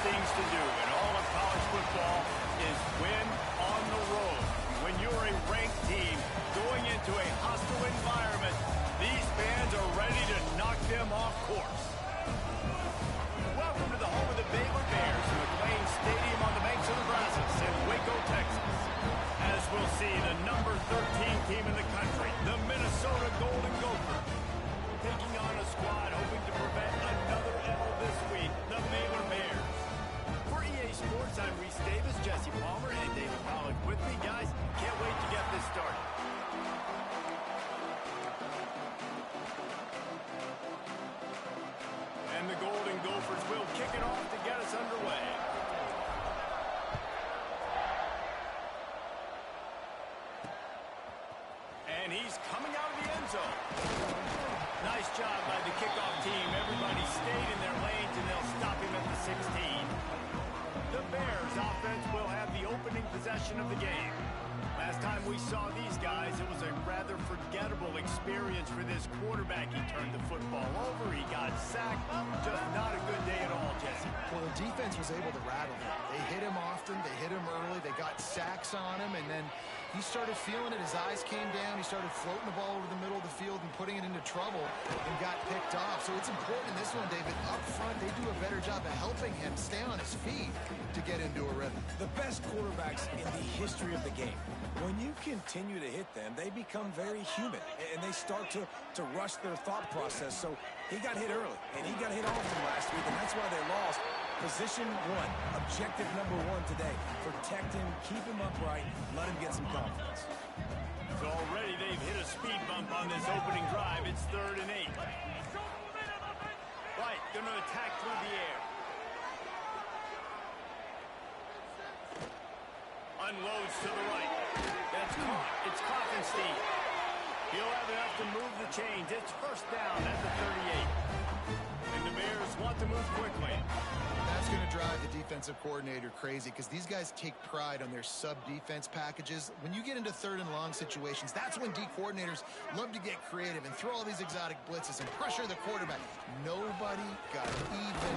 things to do in all of college football is win on the road. When you're a ranked team going into a hostile environment, these fans are ready to knock them off course. Welcome to the home of the Baylor Bears in McLean Stadium on the banks of the Brazos in Waco, Texas. As we'll see, the number 13 team in the country, the Minnesota Golden Gophers, taking on a squad hoping to prevent another L this week, the Baylor Bears. For EA Sports, I'm Reese Davis, Jesse Palmer, and David Pollack with me. Guys, can't wait to get this started. And the Golden Gophers will kick it off to get us underway. And he's coming out of the end zone. Nice job by the kickoff team. Everybody stayed in their lanes, and they'll stop him at the 16. The Bears offense will have the opening possession of the game. Last time we saw these guys, it was a rather forgettable experience for this quarterback. He turned the football over, he got sacked. Just not a good day at all, Jesse. Well, the defense was able to rattle him. They hit him often, they hit him early, they got sacks on him, and then he started feeling it. His eyes came down, he started floating the ball over the middle of the field and putting it into trouble and got picked off. So it's important in this one, David, up front, they do a better job of helping him stay on his feet to get into a rhythm. The best quarterbacks in the history of the game, when you continue to hit them, they become very human, and they start to rush their thought process. So he got hit early, and he got hit often last week, and that's why they lost. Position one, objective number one today. Protect him, keep him upright, let him get some confidence. So already they've hit a speed bump on this opening drive. It's 3rd and 8. Right, going to attack through the air. Unloads to the right. That's caught. It's Klopfenstein. He'll have enough to move the chains. It's first down at the 38. And the Bears want to move quickly. That's going to drive the defensive coordinator crazy because these guys take pride on their sub-defense packages. When you get into 3rd and long situations, that's when D coordinators love to get creative and throw all these exotic blitzes and pressure the quarterback. Nobody got even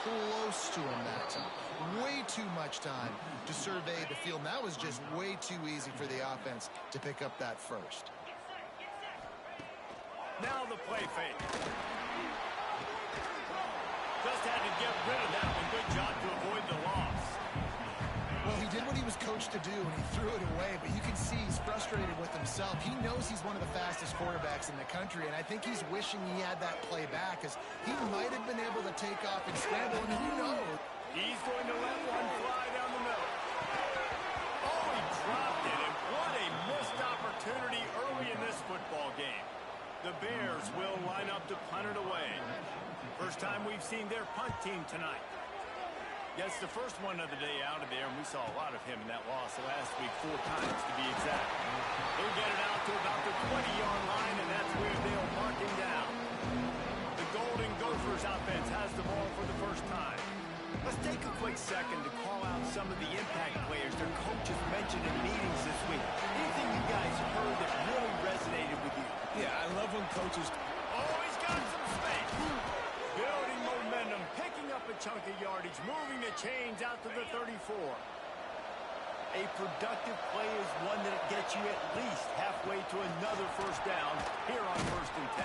close to him that time. Way too much time to survey the field. And that was just way too easy for the offense to pick up that first. Now the play fake. Just had to get rid of that one. Good job to avoid the loss. Well, he did what he was coached to do, and he threw it away, but you can see he's frustrated with himself. He knows he's one of the fastest quarterbacks in the country, and I think he's wishing he had that play back, because he might have been able to take off and scramble, and who knows? He's going to let one fly down the middle. Oh, he dropped it, and what a missed opportunity early in this football game. The Bears will line up to punt it away. First time we've seen their punt team tonight. Gets the first one of the day out of there, and we saw a lot of him in that loss last week, 4 times to be exact. He'll get it out to about the 20-yard line, and that's where they'll mark him down. The Golden Gophers offense has the ball for the first time. Let's take a quick second to call out some of the impact players their coaches mentioned in meetings this week. Anything you guys heard that really resonated with you? Yeah, I love when coaches... Oh, he's got some space. Building momentum, picking up a chunk of yardage, moving the chains out to the 34. A productive play is one that gets you at least halfway to another first down here on 1st and 10.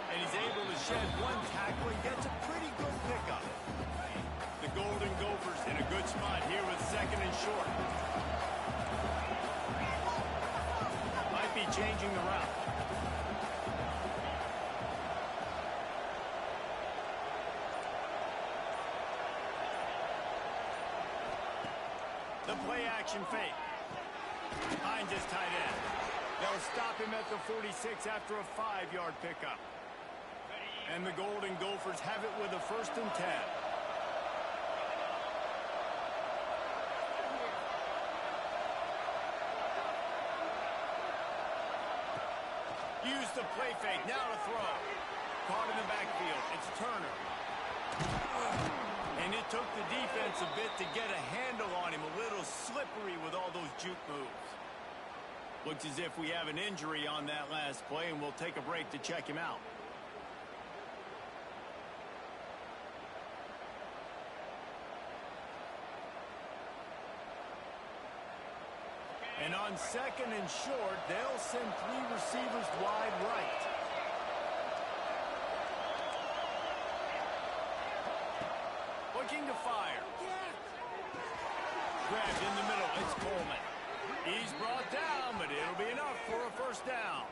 And he's able to shed one tackle and gets a pretty good pickup. The Golden Gophers in a good spot here with 2nd and short. Might be changing the route. The play-action fake. Finds his tight end. They'll stop him at the 46 after a 5-yard pickup. And the Golden Gophers have it with a 1st and 10. Use the play fake. Now to throw. Caught in the backfield. It's Turner. And it took the defense a bit to get a handle on him. A little slippery with all those juke moves. Looks as if we have an injury on that last play, and we'll take a break to check him out. And on second and short, they'll send 3 receivers wide right. Looking to fire. Grabbed in the middle. It's Coleman. He's brought down, but it'll be enough for a first down.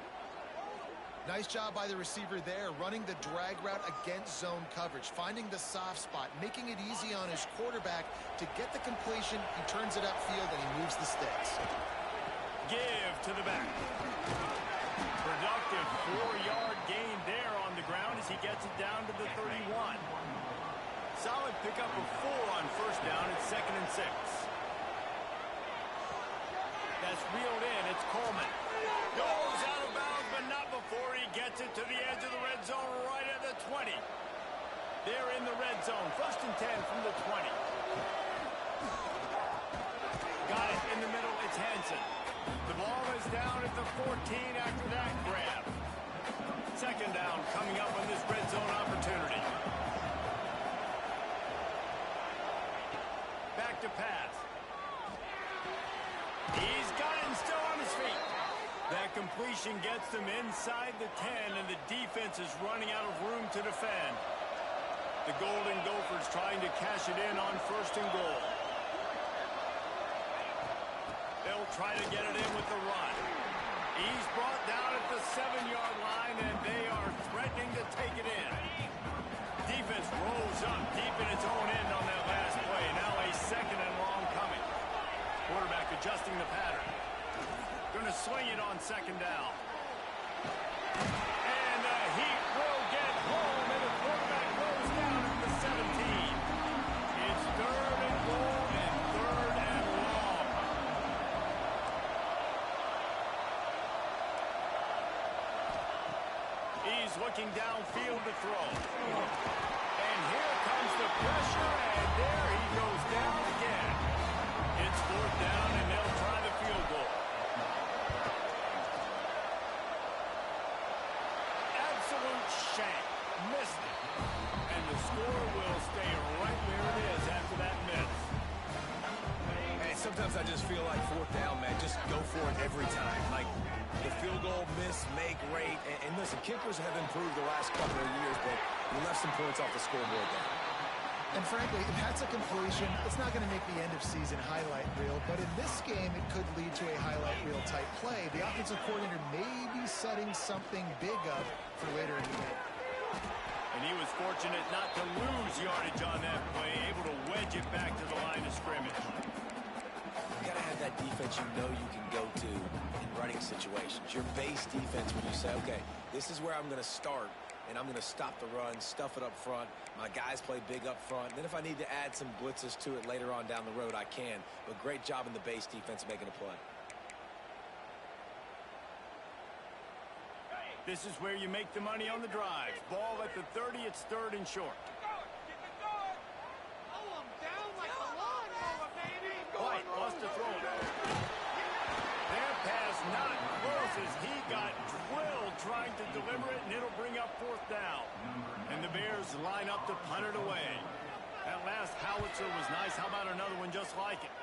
Nice job by the receiver there, running the drag route against zone coverage, finding the soft spot, making it easy on his quarterback to get the completion. He turns it upfield, and he moves the sticks. Give to the back. Productive 4-yard gain there on the ground as he gets it down to the 31. Solid pickup of 4 on first down. It's 2nd and 6. That's reeled in. It's Coleman. Goes out of bounds, but not before he gets it to the edge of the red zone right at the 20. They're in the red zone. 1st and 10 from the 20. Got it in the middle. It's Hansen. The ball is down at the 14 after that grab. 2nd down coming up on this red zone opportunity. Back to pass. He's got it and still on his feet. That completion gets them inside the 10, and the defense is running out of room to defend. The Golden Gophers trying to cash it in on 1st and goal. They'll try to get it in with the run. He's brought down at the 7-yard line, and they are threatening to take it in. Defense rolls up deep in its own end on that last play. Now a 2nd and long coming. Quarterback adjusting the pattern. Going to swing it on 2nd down. And the Heat will get home, and the quarterback goes down at the 17. It's 3rd and goal and 3rd and long. He's looking downfield to throw. And here comes the pressure, and there he goes down again. It's 4th down, and they'll try the field goal. Absolute shank. Missed it. And the score will stay right where it is after that miss. Hey, sometimes I just feel like 4th down, man. Just go for it every time. Like, the field goal, miss, make, rate. And listen, kickers have improved the last couple of years, but we left some points off the scoreboard there. And frankly, if that's a completion, it's not going to make the end-of-season highlight reel. But in this game, it could lead to a highlight reel type play. The offensive coordinator may be setting something big up for later in the game. And he was fortunate not to lose yardage on that play, able to wedge it back to the line of scrimmage. You got to have that defense you know you can go to in running situations. Your base defense when you say, okay, this is where I'm going to start, and I'm going to stop the run, stuff it up front. My guys play big up front. Then if I need to add some blitzes to it later on down the road, I can. But great job in the base defense making a play. This is where you make the money on the drive. Ball at the 30, it's 3rd and short. White wants to throw it. Their pass not close as he got drilled trying to deliver it, and it'll bring up 4th down. And the Bears line up to punt it away. That last howitzer was nice. How about another one just like it?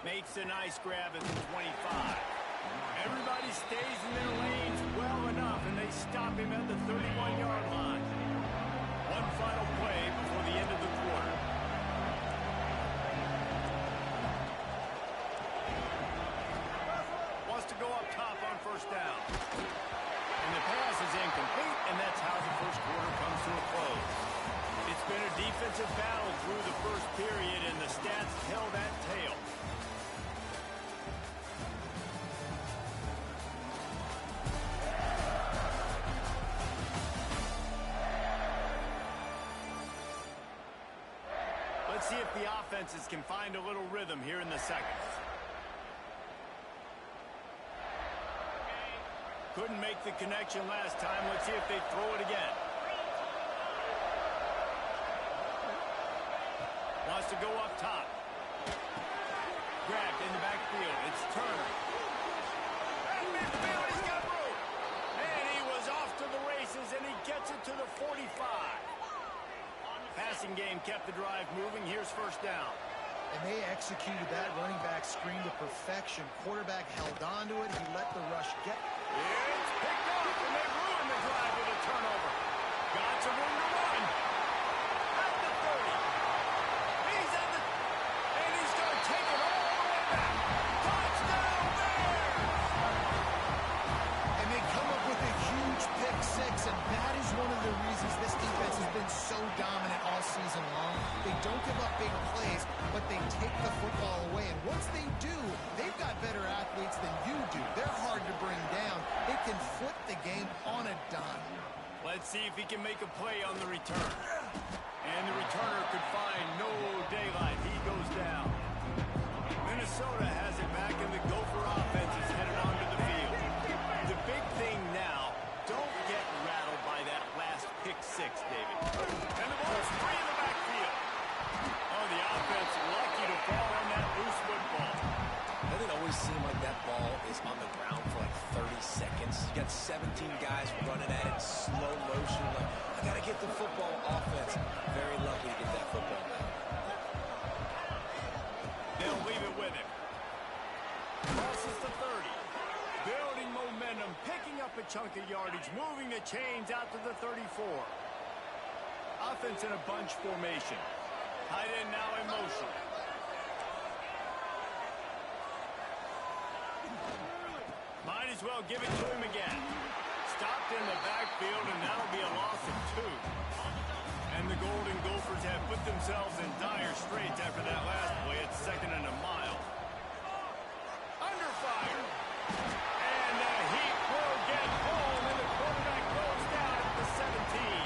Makes a nice grab at the 25. Everybody stays in their lanes well enough, and they stop him at the 31-yard line. One final play before the end of the quarter. Wants to go up top on 1st down. And the pass is incomplete, and that's how the 1st quarter comes to a close. It's been a defensive battle through the 1st period, and the stats tell that tale. Let's see if the offenses can find a little rhythm here in the 2nd. Couldn't make the connection last time. Let's see if they throw it again. Wants to go up top. Grabbed in the backfield. It's Turner. At midfield, he's got room. And he was off to the races, and he gets it to the 45. Passing game kept the drive moving. Here's 1st down. And they executed that running back screen to perfection. Quarterback held on to it. He let the rush get. It's picked off, and they ruined the drive with a turnover. Got some room to run. At the 30. He's at the... And he's going to take it all the way back. Touchdown, Bears! And they come up with a huge pick six, and that is one of the reasons this defense has been so dominant all season long. They don't give up big plays, but they take the football away. And once they do, they've got better athletes than you do. They're hard to bring down. They can flip the game on a dime. Let's see if he can make a play on the return. And the returner could find no daylight. He goes down. Minnesota has it back, and the Gopher offense is headed onto the field. The big thing now, don't get rattled by that last pick six, David. And the ball's free in the backfield. Oh, the offense lucky to fall on that loose football. Doesn't it always seem like that ball is on the ground for like 30 seconds? You got 17 guys running at it in slow motion. Like, I got to get the football. Offense. Very lucky to get that football back. They'll leave it with him. Crosses the 30. Building momentum, picking up a chunk of yardage, moving the chains out to the 34. Offense in a bunch formation. Tight end now in motion. Might as well give it to him again. Stopped in the backfield, and that'll be a loss of 2. And the Golden Gophers have put themselves in dire straits after that last play. It's 2nd and a mile. Under fire. And the Heat will get home, and the quarterback goes down at the 17.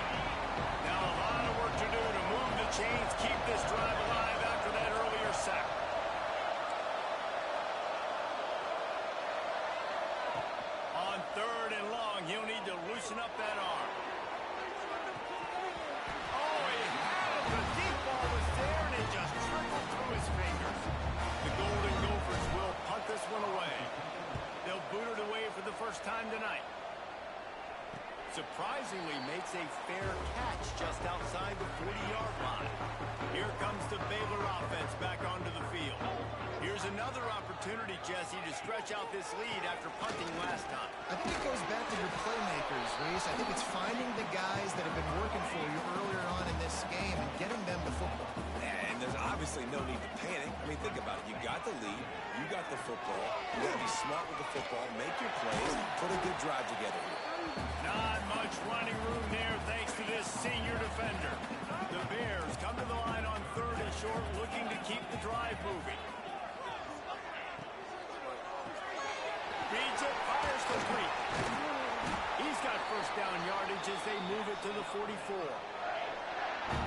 Now a lot of work to do to move the chains, keep this drive alive after that earlier sack. On 3rd and long, he'll need to loosen up that arm. Oh, he had it. The deep ball was there, and it just trickled through his fingers. The Golden Gophers will punt this one away. They'll boot it away for the first time tonight. Surprisingly makes a fair catch just outside the 40-yard line. Here comes the Baylor offense back onto the field. Here's another opportunity, Jesse, to stretch out this lead after punting last time. I think it goes back to your playmakers, Reese. I think it's finding the guys that have been working for you earlier on in this game and getting them the football. And there's obviously no need to panic. I mean, think about it. You got the lead. You got the football. You got to be smart with the football. Make your plays. Put a good drive together here. Not much running room there thanks to this senior defender. The Bears come to the line on 3rd and short, looking to keep the drive moving. Reads it, fires complete. He's got first down yardage as they move it to the 44.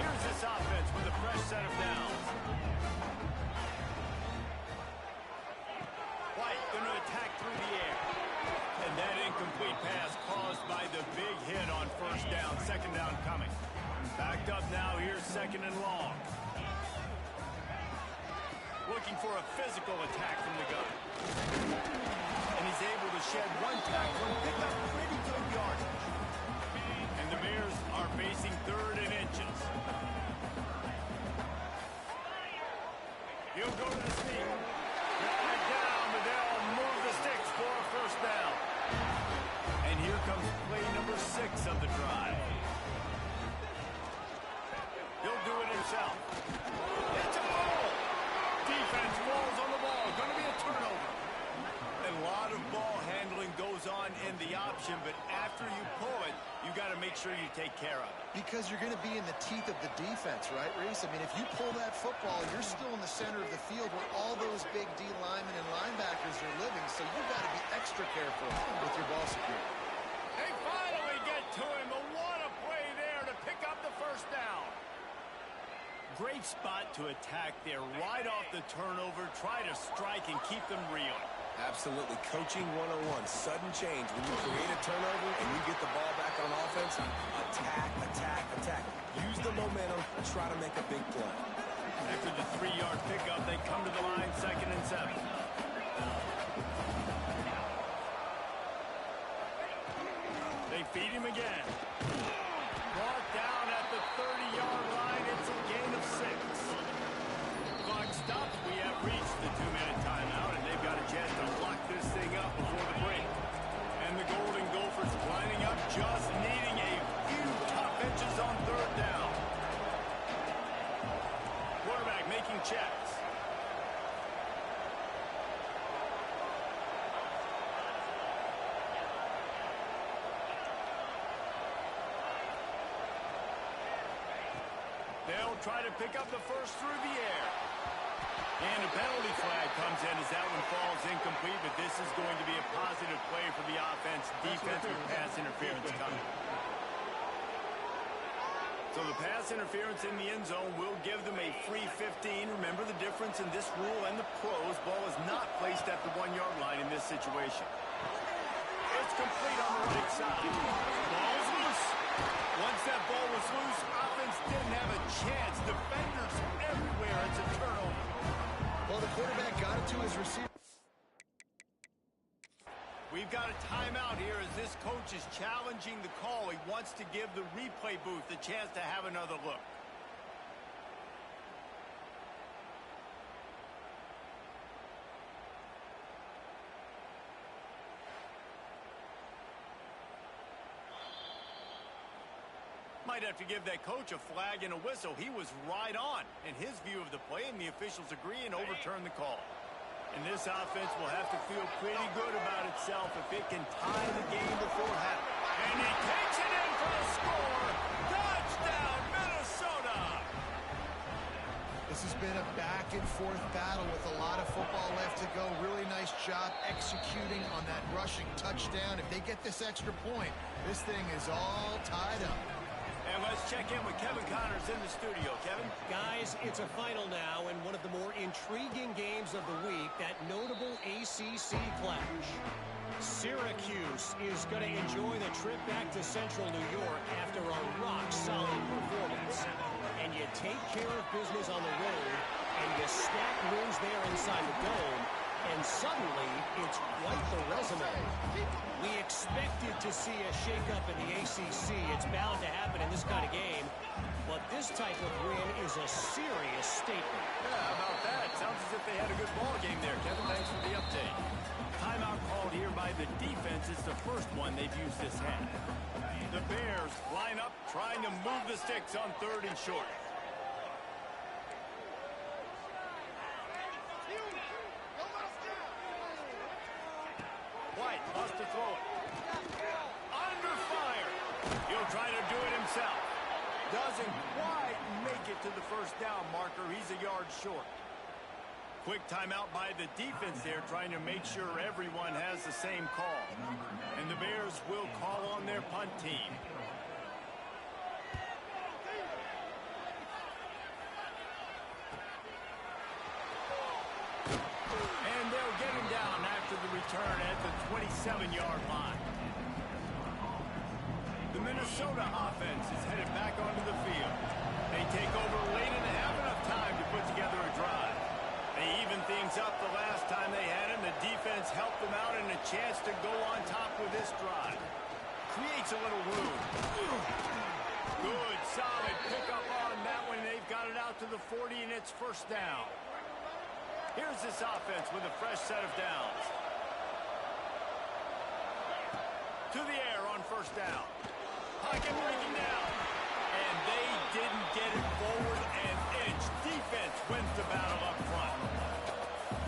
Here's this offense with a fresh set of downs. White going to attack through the air. And that incomplete pass caused by the big hit on first down. 2nd down coming. Backed up now. Here's 2nd and long. Looking for a physical attack from the gun. And he's able to shed one tackle and pick up pretty good yardage. And the Bears are facing 3rd and inches. He'll go to the sneak. Right down, but they'll move the sticks for a first down. And here comes play number 6 of the drive. He'll do it himself. It's a ball. Defense falls on the ball. Going to be a turnover. A lot of ball handling goes on in the option, but after you pull it, you got to make sure you take care of it. Because you're going to be in the teeth of the defense, right, Reese? I mean, if you pull that football, you're still in the center of the field where all those big D linemen and linebackers are living, so you've got to be extra careful with your ball security. They finally get to him, but what a play there to pick up the first down. Great spot to attack there, right off the turnover, try to strike and keep them real. Absolutely. Coaching 101. Sudden change. When you create a turnover and you get the ball back on offense, attack, attack, attack. Use the momentum and try to make a big play. After the 3-yard pickup, they come to the line 2nd and 7. They feed him again. Brought down at the 30-yard line. It's a gain of 6. Clock stops reached the 2-minute timeout, and they've got a chance to lock this thing up before the break. And the Golden Gophers lining up, just needing a few tough inches on third down. Quarterback making checks. They'll try to pick up the first through the air. And a penalty flag comes in as that one falls incomplete, but this is going to be a positive play for the offense. Defensive pass interference coming. So the pass interference in the end zone will give them a free 15. Remember the difference in this rule and the pros. Ball is not placed at the 1-yard line in this situation. It's complete on the right side. Ball's loose. Once that ball was loose, offense didn't have a chance. Defenders everywhere. It's a turnover. Well, the quarterback got it to his receiver. We've got a timeout here as this coach is challenging the call. He wants to give the replay booth a chance to have another look. Might have to give that coach a flag and a whistle. He was right on in his view of the play, and the officials agree and overturn the call. And this offense will have to feel pretty good about itself if it can tie the game before half. And he takes it in for the score. Touchdown, Minnesota! This has been a back-and-forth battle with a lot of football left to go. Really nice job executing on that rushing touchdown. If they get this extra point, this thing is all tied up. And let's check in with Kevin Connors in the studio. Kevin? Guys, it's a final now, and one of the more intriguing games of the week, that notable ACC clash. Syracuse is going to enjoy the trip back to Central New York after a rock-solid performance. And you take care of business on the road, and you stack wins there inside the dome, and suddenly it's quite the resume. We expected to see a shakeup in the ACC. It's bound to happen in this kind of game. But this type of win is a serious statement. Yeah, how about that? Sounds as if they had a good ball game there, Kevin. Thanks for the update. Timeout called here by the defense. It's the first one they've used this half. The Bears line up, trying to move the sticks on 3rd and short. White wants to throw it. Under fire. He'll try to do it himself. Doesn't quite make it to the first down marker. He's a yard short. Quick timeout by the defense there, trying to make sure everyone has the same call. And the Bears will call on their punt team. And they'll get him down after the return at the 27-yard line. The Minnesota offense is headed back onto the field. They take over late and have enough time to put together a drive. They evened things up the last time they had him. The defense helped them out and a chance to go on top with this drive. Creates a little room. Good, solid pickup on that one. They've got it out to the 40, and it's first down. Here's this offense with a fresh set of downs. To the air on first down. Pocket breaking down. And they didn't get it forward an inch. Defense wins the battle up front.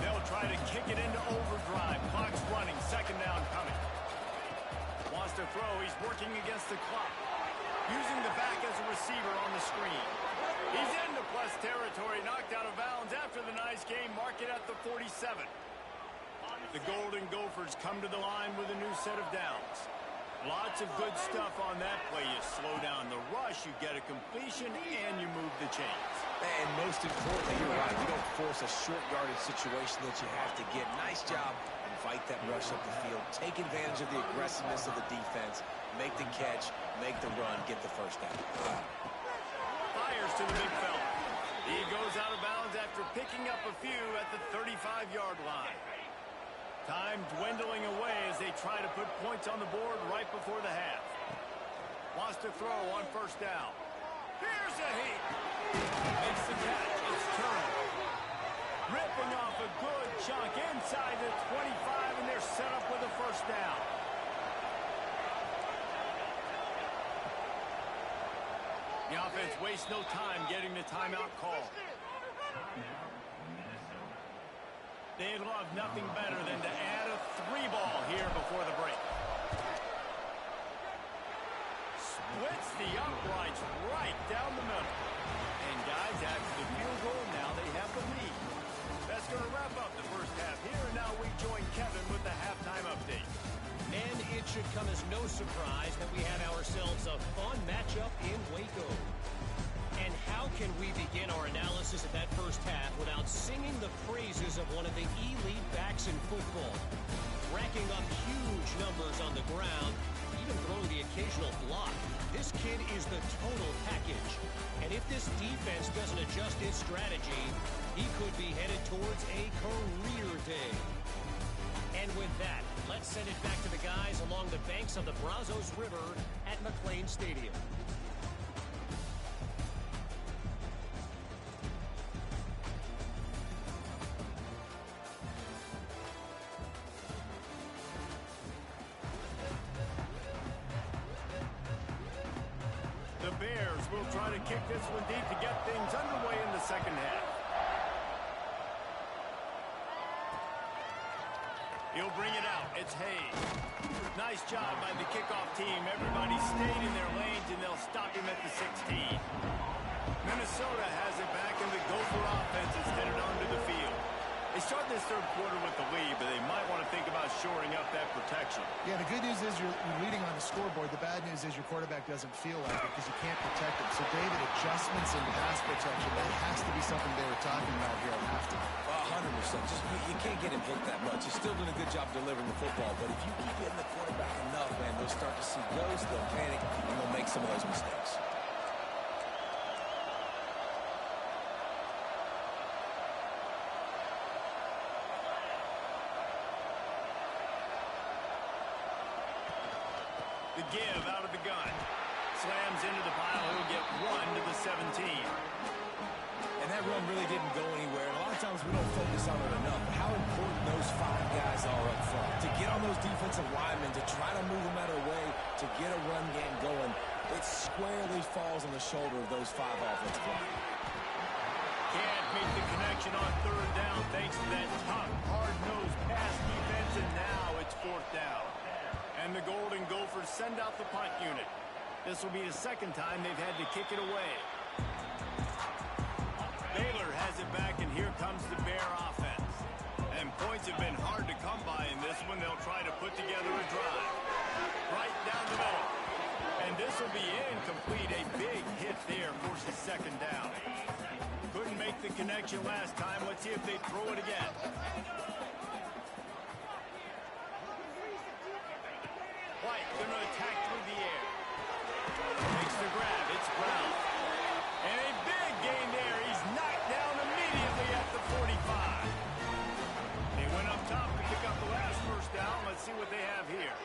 They'll try to kick it into overdrive. Clock's running. Second down coming. Wants to throw. He's working against the clock. Using the back as a receiver on the screen. He's into plus territory. Knocked out of bounds after the nice game. Mark it at the 47. The Golden Gophers come to the line with a new set of downs. Lots of good stuff on that play. You slow down the rush, you get a completion, and you move the chains. And most importantly, you're right, you don't force a short yardage situation that you have to get. Nice job. Invite that rush up the field. Take advantage of the aggressiveness of the defense. Make the catch, make the run, get the first down. Fires to the big fella. He goes out of bounds after picking up a few at the 35-yard line. Time dwindling away as they try to put points on the board right before the half. Wants to throw on first down. Here's a heat. Makes the catch. It's turned. Ripping off chunk inside the 25, and they're set up with a first down. The offense wastes no time getting the timeout call. They'd love nothing better than to add a 3-ball here before the break. Splits the uprights right down the middle. And guys, after the field goal, now they have the lead. That's going to wrap up the first half here. And now we join Kevin with the halftime update. And it should come as no surprise that we have ourselves a fun matchup in Waco. And how can we begin our analysis of that first half without singing the praises of one of the elite backs in football? Racking up huge numbers on the ground, even throwing the occasional block. This kid is the total package. And if this defense doesn't adjust its strategy, he could be headed towards a career day. And with that, let's send it back to the guys along the banks of the Brazos River at McLean Stadium. The Bears will try to kick this one deep to get things underway in the second half. He'll bring it out. It's Hayes. Nice job by the kickoff team. Everybody stayed in their lanes, and they'll stop him at the 16. Minnesota has it back, and the Gopher offense is headed onto the field. They start this third quarter with the lead, but they might want to think about shoring up that protection. Yeah, the good news is you're leading on the scoreboard. The bad news is your quarterback doesn't feel like it because you can't protect him. So, David, adjustments in pass protection, that has to be something they were talking about here at halftime. 100%. You can't get him hit that much. He's still doing a good job delivering the football, but if you keep hitting the quarterback enough, man, they'll start to see ghosts, they'll panic, and they'll make some of those mistakes. The give out of the gun. Slams into the pile. He'll get 1 to the 17. And that run really didn't go anywhere. And a lot of times we don't focus on it enough. How important those 5 guys are up front. To get on those defensive linemen, to try to move them out of the way, to get a run game going, it squarely falls on the shoulder of those 5 offensive linemen. Can't make the connection on third down thanks to that tough, hard-nosed pass defense, and now it's fourth down. And the Golden Gophers send out the punt unit. This will be the second time they've had to kick it away. Baylor has it back, and here comes the Bear offense. And points have been hard to come by in this one. They'll try to put together a drive. Right down the middle. And this will be incomplete. A big hit there forces second down. Couldn't make the connection last time. Let's see if they throw it again. White going to attack through the air. Makes the grab. It's Brown. And a big gain there. He's knocked down immediately at the 45. They went up top to pick up the last first down. Let's see what they have here.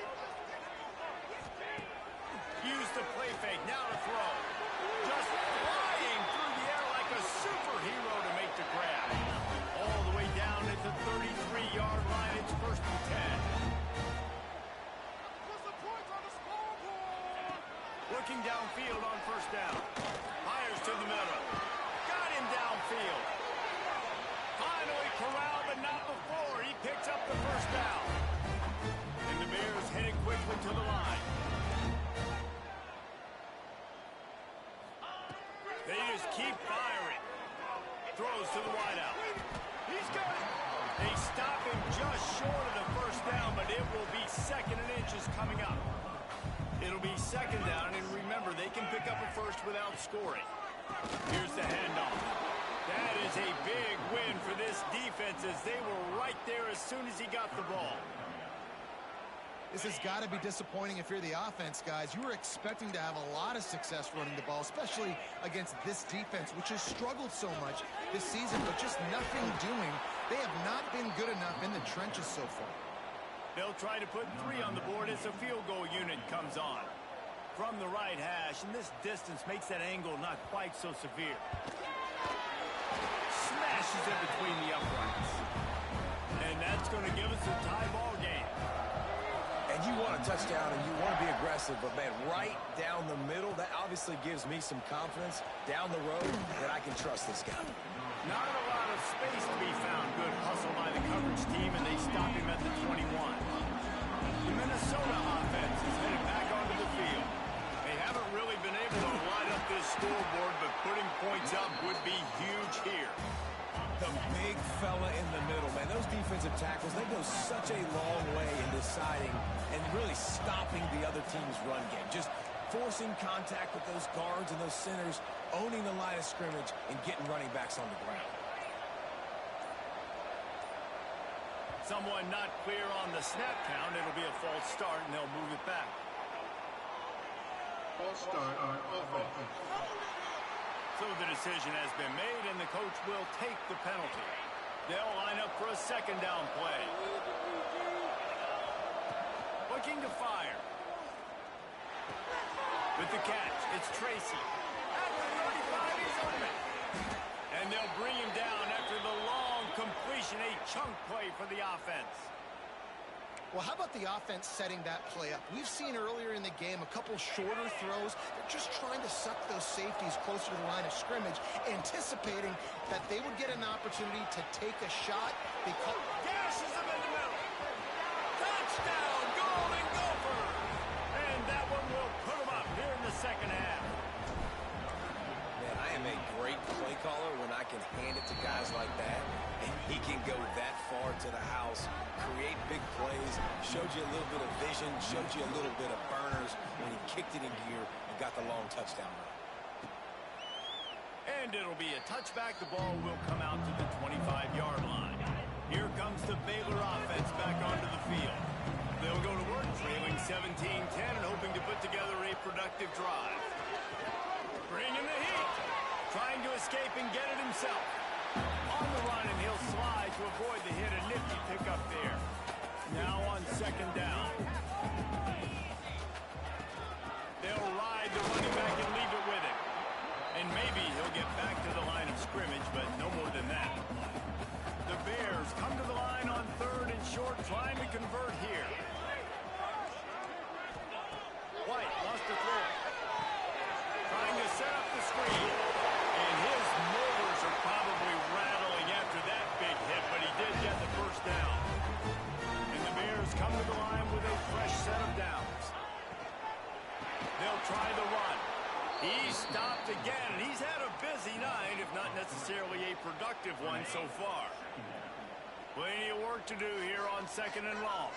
Use the play fake. Now to throw. Just flying through the air like a superhero to make the grab. All the way down at the 33-yard line. It's 1st and 10. Looking downfield on first down. Fires to the middle. Got him downfield. Finally corralled, but not before. He picks up the first down. And the Bears heading quickly to the line. They just keep firing. Throws to the wideout. He's got it. They stop him just short of the first down, but it will be 2nd and inches coming up. It'll be 2nd down, and remember, they can pick up a first without scoring. Here's the handoff. That is a big win for this defense as they were right there as soon as he got the ball. This has got to be disappointing if you're the offense, guys. You were expecting to have a lot of success running the ball, especially against this defense, which has struggled so much this season, but just nothing doing. They have not been good enough in the trenches so far. They'll try to put 3 on the board as a field goal unit comes on. From the right hash, and this distance makes that angle not quite so severe. Smashes it between the uprights. It's a tie ball game. And you want a touchdown and you want to be aggressive, but, man, right down the middle, that obviously gives me some confidence down the road that I can trust this guy. Not a lot of space to be found. Good hustle by the coverage team, and they stop him at the 21. The Minnesota offense is headed back onto the field. They haven't really been able to light up this scoreboard, but putting points up would be huge here. The big fella in the middle, man. Those defensive tackles, they go such a long way in deciding and really stopping the other team's run game. Just forcing contact with those guards and those centers, owning the line of scrimmage, and getting running backs on the ground. Someone not clear on the snap count. It'll be a false start, and they'll move it back. False start on offense. So the decision has been made, and the coach will take the penalty. They'll line up for a second down play. Looking to fire. With the catch, it's Tracy. At the 35, he's open. And they'll bring him down after the long completion, a chunk play for the offense. Well, how about the offense setting that play up? We've seen earlier in the game a couple shorter throws. They're just trying to suck those safeties closer to the line of scrimmage, anticipating that they would get an opportunity to take a shot. Because Gashes him in the middle. Touchdown, Golden Gophers. And that one will put him up here in the second half. Man, I am a great play caller when I can hand it to guys like that, and he can go that far to the house, create big plays, showed you a little bit of vision, showed you a little bit of burners when he kicked it in gear and got the long touchdown run. And it'll be a touchback. The ball will come out to the 25-yard line. Here comes the Baylor offense back onto the field. They'll go to work, trailing 17-10 and hoping to put together a productive drive. Bringing the heat. Trying to escape and get it himself. On the run, and he'll slide to avoid the hit. A nifty pickup there. Now on second down. They'll ride the running back and leave it with him. And maybe he'll get back to the line of scrimmage, but no more than that. The Bears come to the line on third and short, trying to convert here. White lost the throw. Trying to set up the screen. And his motors are probably rattling after that big hit, but he did get the first down. And the Bears come to the line with a fresh set of downs. They'll try the run. He's stopped again, and he's had a busy night, if not necessarily a productive one so far. Plenty of work to do here on second and long.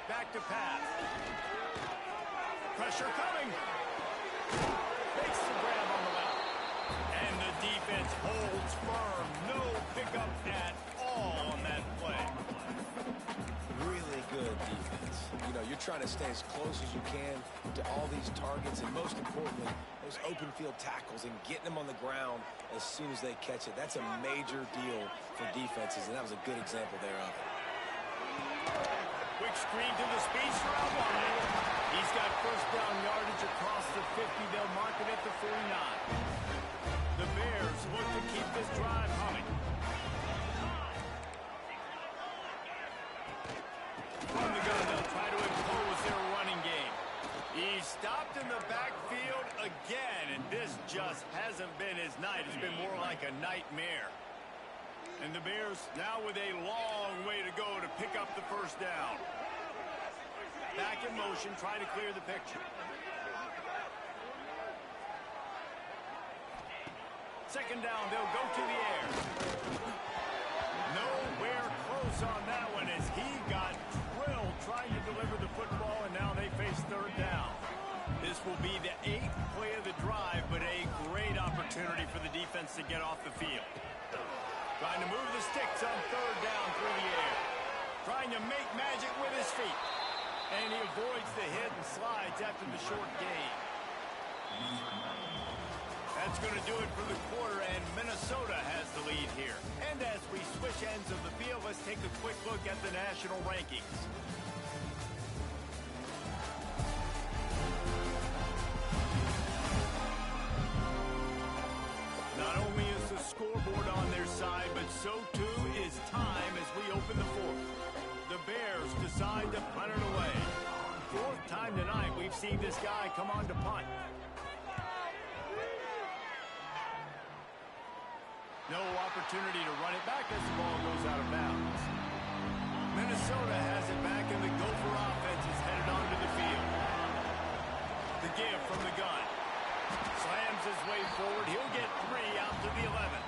Back to pass. Pressure coming. Makes the grab on the left. And the defense holds firm. No pickup at all on that play. Really good defense. You know, you're trying to stay as close as you can to all these targets, and most importantly, those open field tackles and getting them on the ground as soon as they catch it. That's a major deal for defenses, and that was a good example there of it. Quick screen to the speedster out wide. He's got first down yardage across the 50. They'll mark it at the 49. The Bears look to keep this drive humming. From the gun, they'll try to impose their running game. He's stopped in the backfield again, and this just hasn't been his night. It's been more like a nightmare. And the Bears now with a long way to go to pick up the first down. Back in motion, trying to clear the picture. Second down, they'll go to the air. Nowhere close on that one as he got drilled trying to deliver the football, and now they face third down. This will be the 8th play of the drive, but a great opportunity for the defense to get off the field. Trying to move the sticks on third down through the air. Trying to make magic with his feet. And he avoids the hit and slides after the short gain. That's going to do it for the quarter, and Minnesota has the lead here. And as we switch ends of the field, let's take a quick look at the national rankings. Not only is the scoreboard on their side, but so too is time as we open the fourth. The Bears decide to punt it away. Fourth time tonight we've seen this guy come on to punt. No opportunity to run it back as the ball goes out of bounds. Minnesota has it back, and the Gopher offense is headed onto the field. The give from the gun. Slams his way forward. He'll get 3 out to the 11.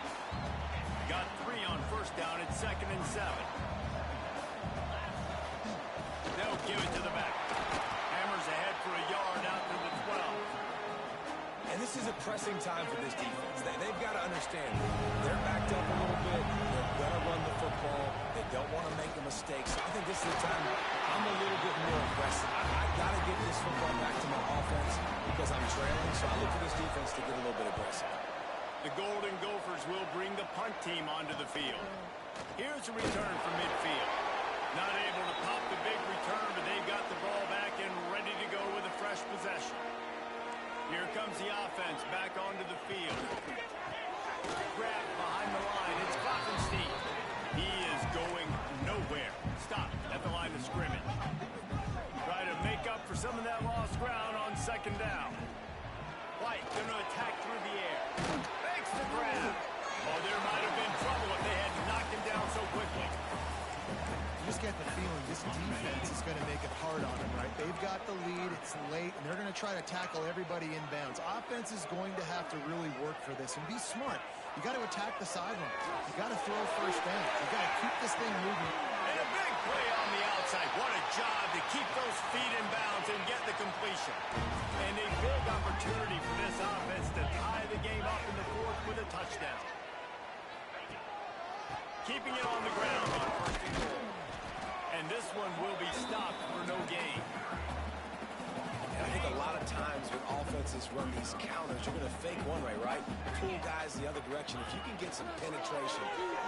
Got 3 on first down at 2nd and 7. They'll give it to the back. Hammers ahead for a yard out to the 12. And this is a pressing time for this defense. They've got to understand they're backed up a little bit. They're going to run the football. They don't want to make a mistake. So I think this is the time I'm a little bit more aggressive. I've got to get this football back to my offense because I'm trailing. So I look for this defense to get a little bit aggressive. The Golden Gophers will bring the punt team onto the field. Here's a return from midfield. Not able to pop the big return, but they've got the ball back and ready to go with a fresh possession. Here comes the offense back onto the field. Grab behind the line. It's Gophs. He is going nowhere. Stop at the line of scrimmage. Try to make up for some of that lost ground on 2nd down. White going to attack through the air. Makes the grab. Oh, there might have been trouble if they had knocked him down so quickly. You just get the feeling this defense is going to make it hard on them, right? They've got the lead, it's late, and they're going to try to tackle everybody inbounds. Offense is going to have to really work for this and be smart. You got to attack the sideline. You got to throw first down. You got to keep this thing moving. And a big play on the outside. What a job to keep those feet in bounds and get the completion. And a big opportunity for this offense to tie the game up in the fourth with a touchdown. Keeping it on the ground on 1st and goal. And this one will be stopped for no gain. And I think a lot of times when offenses run these counters, you're going to fake one way, right? Pull guys the other direction. If you can get some penetration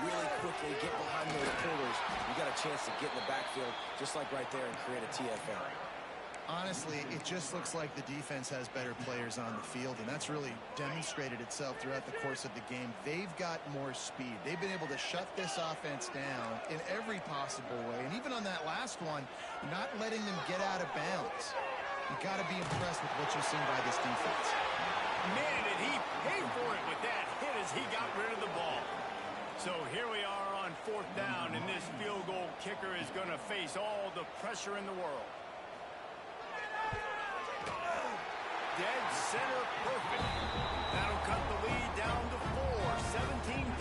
really quickly, get behind those pullers, you got a chance to get in the backfield just like right there and create a TFL. Honestly, it just looks like the defense has better players on the field, and that's really demonstrated itself throughout the course of the game. They've got more speed. They've been able to shut this offense down in every possible way, and even on that last one, not letting them get out of bounds. You got to be impressed with what you've seen by this defense. Man, did he pay for it with that hit as he got rid of the ball. So here we are on 4th down, and this field goal kicker is going to face all the pressure in the world. Dead center perfect. That'll cut the lead down to 4, 17-13.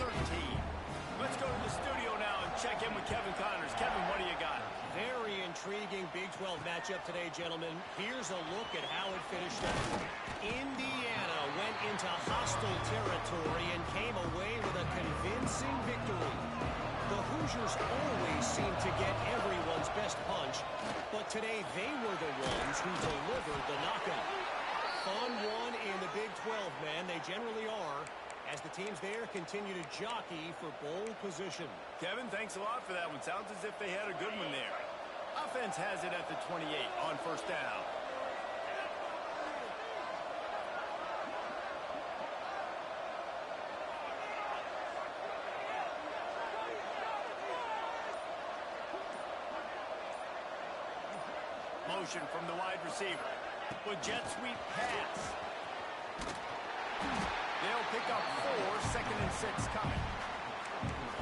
Let's go to the studio now and check in with Kevin Connors. Kevin, what do you got? Very intriguing Big 12 matchup today, gentlemen. Here's a look at how it finished up. Indiana went into hostile territory and came away with a convincing victory. The Hoosiers always seem to get everyone's best punch, but today they were the ones who delivered the knockout. Fun one in the Big 12, man. They generally are, as the teams there continue to jockey for bowl position. Kevin, thanks a lot for that one. Sounds as if they had a good one there. Offense has it at the 28 on 1st down. Motion from the wide receiver. With jet sweep pass. They'll pick up 4, 2nd and 6 coming.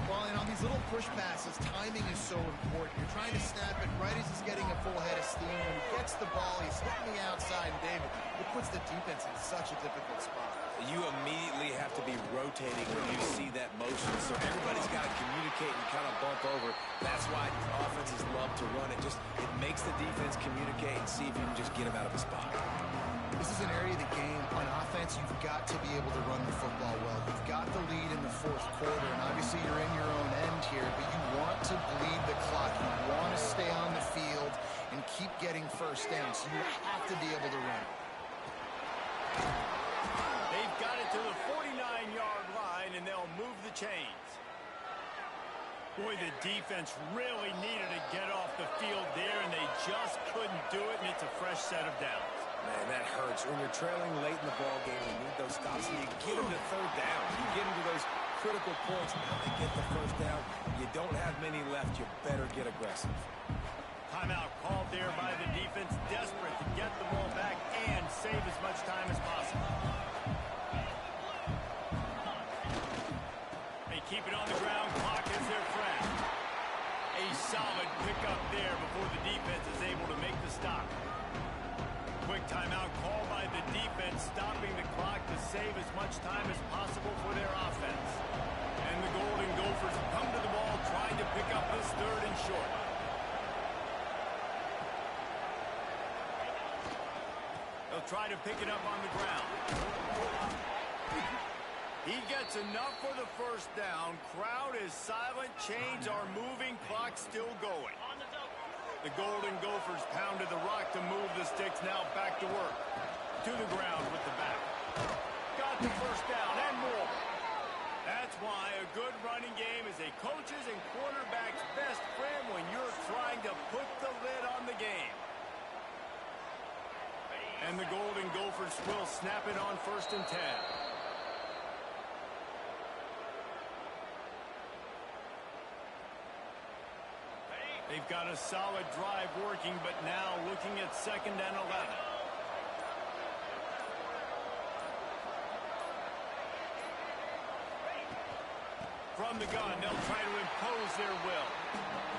Well, and on these little push passes, timing is so important. You're trying to snap it right as he's getting a full head of steam. When he gets the ball, he's hitting the outside, and David, it puts the defense in such a difficult spot. You immediately have to be rotating when you see that motion, so everybody's got to communicate and kind of bump over. That's why offenses love to run it. It makes the defense communicate and see if you can just get him out of a spot. This is an area of the game. On offense, you've got to be able to run the football well. You've got the lead in the 4th quarter, and obviously you're in your own end here, but you want to bleed the clock. You want to stay on the field and keep getting first down, so you have to be able to run. They've got it to the 49-yard line, and they'll move the chains. Boy, the defense really needed to get off the field there, and they just couldn't do it, and it's a fresh set of downs. Man, that hurts. When you're trailing late in the ball game, you need those stops, and you get them to 3rd down. You get into those critical points. Now they get the first down. You don't have many left. You better get aggressive. Timeout called there by the defense, desperate to get the ball back and save as much time as possible. They keep it on the ground. Clock is their friend. A solid pickup there before the defense is able to make the stop. Quick timeout called by the defense, stopping the clock to save as much time as possible for their offense. And the Golden Gophers have come to the ball trying to pick up this third and short. They'll try to pick it up on the ground. He gets enough for the first down. Crowd is silent. Chains are moving. Clock still going. The Golden Gophers pounded the rock to move the sticks. Now back to work. To the ground with the back. Got the first down and more. That's why a good running game is a coach's and quarterback's best friend when you're trying to put the lid on the game. And the Golden Gophers will snap it on 1st and 10. They've got a solid drive working, but now looking at 2nd and 11. From the gun, they'll try to impose their will.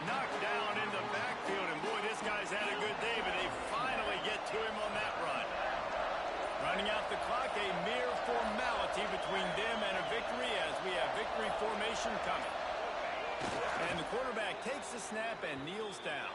Knocked down in the backfield, and boy, this guy's had a good day, but they finally get to him on that run. Running out the clock, a mere formality between them and a victory as we have victory formation coming. And the quarterback takes the snap and kneels down.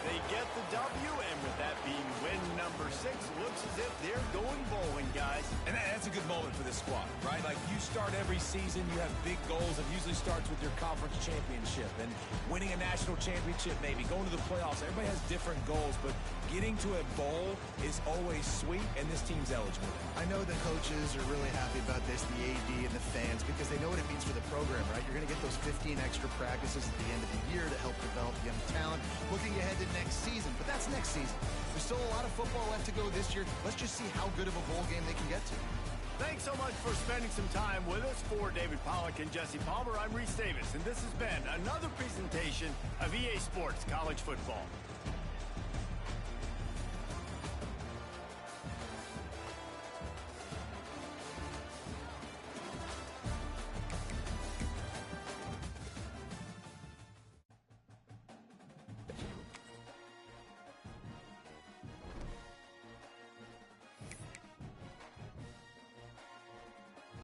They get the W, and with that being win number 6, looks as if they're going bowling, guys. And that's a good moment for this squad, right? Like, you start every season, you have big goals. It usually starts with your conference championship and winning a national championship, maybe going to the playoffs. Everybody has different goals, but getting to a bowl is always sweet, and this team's eligible. I know the coaches are really happy about this, the AD and the fans, because they know what it means for the program, right? You're going to get those 15 extra practices at the end of the year to help develop young talent. Looking ahead to next season, but that's next season. There's still a lot of football left to go this year. Let's just see how good of a bowl game they can get to. Thanks so much for spending some time with us. For David Pollack and Jesse Palmer, I'm Reese Davis, and this has been another presentation of EA Sports College Football.